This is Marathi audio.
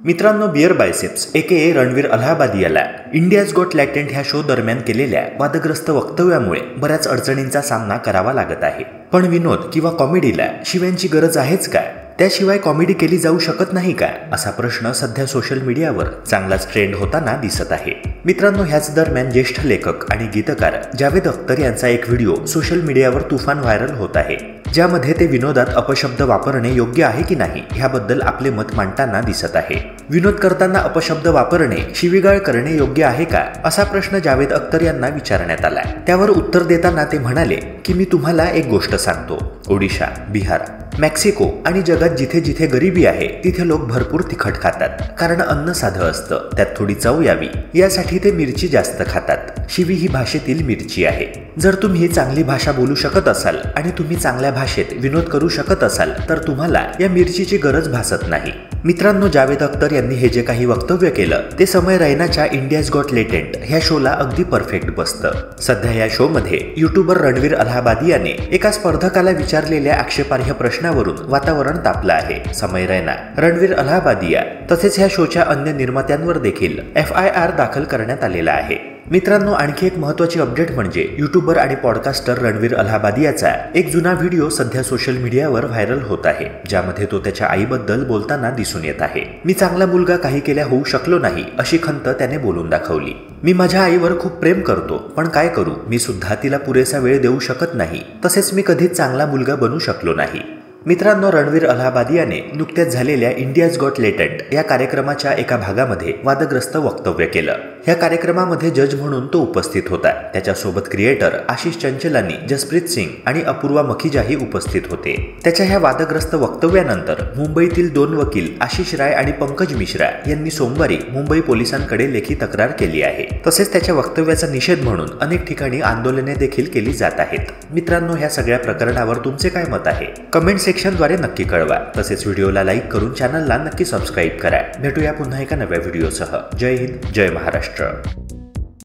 मित्रांनो, बियर बायसेप्स ए रणवीर अलाहाबादी याला इंडियाज गॉट टॅलेंट ह्या शो दरम्यान केलेल्या वादग्रस्त वक्तव्यामुळे बऱ्याच अडचणींचा सामना करावा लागत आहे। पण विनोद किंवा कॉमेडीला शिव्यांची गरज आहेच काय? त्याशिवाय कॉमेडी केली जाऊ शकत नाही का? असा प्रश्न सध्या सोशल मीडियावर चांगलाच ट्रेंड होताना दिसत आहे। मित्रांनो, ह्याच दरम्यान ज्येष्ठ लेखक आणि गीतकार जावेद अख्तर यांचा एक व्हिडिओ सोशल मीडियावर तुफान व्हायरल होत आहे, ज्यामध्ये ते विनोदात अपशब्द वापरणे योग्य आहे की नाही ह्याबद्दल आपले मत मांडताना दिसत आहे। विनोद करताना अपशब्द वापरणे, शिवीगाळ करणे योग्य आहे का, असा प्रश्न जावेद अख्तर यांना विचारण्यात आला। त्यावर उत्तर देताना ते म्हणाले की मी तुम्हाला एक गोष्ट सांगतो, ओडिशा, बिहार, मेक्सिको आणि जगात जिथे जिथे गरिबी आहे तिथे लोक भरपूर तिखट खातात, कारण अन्न साधं असतं, त्यात थोडी चव यावी यासाठी ते मिरची जास्त खातात। शिवी ही भाषेतील मिरची आहे। जर तुम्ही चांगली भाषा बोलू शकत असाल आणि तुम्ही चांगल्या भाषेत विनोद करू शकत असाल तर तुम्हाला या मिरचीची गरज भासत नाही। मित्रांनो, जावेद अख्तर यांनी हे जे काही वक्तव्य केलं ते समय रैनाच्या इंडियाज गॉट टॅलेंट ह्या शोला अगदी परफेक्ट बसतं। सध्या या शो मध्ये युट्यूबर रणवीर अलाहाबादी याने एका स्पर्धकाला विचारलेल्या आक्षेपार्ह प्रश्नावरून वातावरण तापलं आहे। समय रैना, रणवीर अलाहाबादिया तसेच ह्या शोच्या अन्य निर्मात्यांवर देखील FIR दाखल करण्यात आलेला आहे। मित्रांनो, आणखी एक महत्त्वाची अपडेट म्हणजे युट्यूबर आणि पॉडकास्टर रणवीर अलाहाबादी याचा एक जुना व्हिडिओ सध्या सोशल मीडियावर व्हायरल होत आहे, ज्यामध्ये तो त्याच्या आईबद्दल बोलताना दिसून येत आहे। मी चांगला मुलगा काही केल्या होऊ शकलो नाही अशी खंत त्याने बोलून दाखवली। मी माझ्या आईवर खूप प्रेम करतो, पण काय करू, मी सुद्धा तिला पुरेसा वेळ देऊ शकत नाही, तसेच मी कधीच चांगला मुलगा बनू शकलो नाही। मित्रांनो, रणवीर अलाहाबादी याने नुकत्याच झालेल्या इंडियाज गॉट टॅलेंट या कार्यक्रमाच्या एका भागामध्ये वादग्रस्त वक्तव्य केलं। या कार्यक्रमामध्ये जज म्हणून तो उपस्थित होता। त्याच्यासोबत क्रिएटर आशिष चंचलानी, जसप्रीत सिंग आणि अपूर्वा मखीजाही उपस्थित होते। त्याच्या ह्या वादग्रस्त वक्तव्यानंतर मुंबईतील 2 वकील आशिष राय आणि पंकज मिश्रा यांनी सोमवारी मुंबई पोलिसांकडे लेखी तक्रार केली आहे। तसेच त्याच्या वक्तव्याचा निषेध म्हणून अनेक ठिकाणी आंदोलने देखील केली जात आहेत। मित्रांनो, ह्या सगळ्या प्रकरणावर तुमचे काय मत आहे? कमेंट सेक्शनद्वारे नक्की कळवा। तसेच व्हिडिओला लाईक करून चॅनलला नक्की सबस्क्राईब करा। भेटूया पुन्हा एका नव्या व्हिडिओसह। जय हिंद, जय महाराष्ट्र।